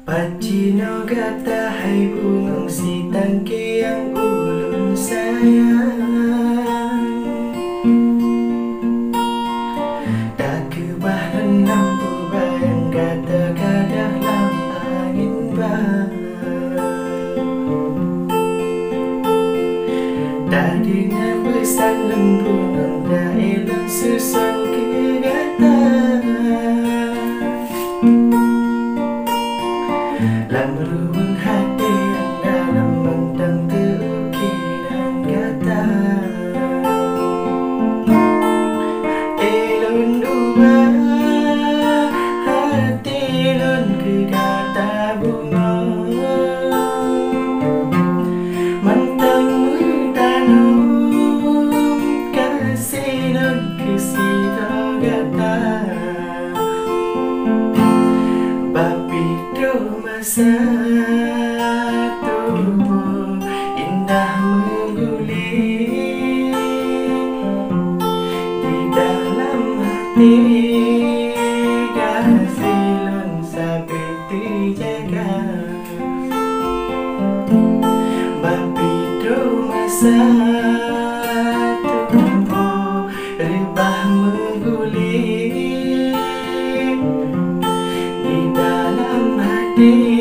Pacino gata hai bungang si tangke yang ulun sayang, tak kebahan lampu bayang gata kadah lam angin bang, tak dengar pesan lembungan dah elang susun ke gata. Lam ruang hati yang dalam bentang terukiran kata, elun ubah hati elun ke kata bunga, mantangmu tanam kasih elun ke sita kata. Masa tubuh indah menggulir di dalam hati, gasilun sampai terjaga. Bapido masa tubuh rebah menggulir di dalam hati.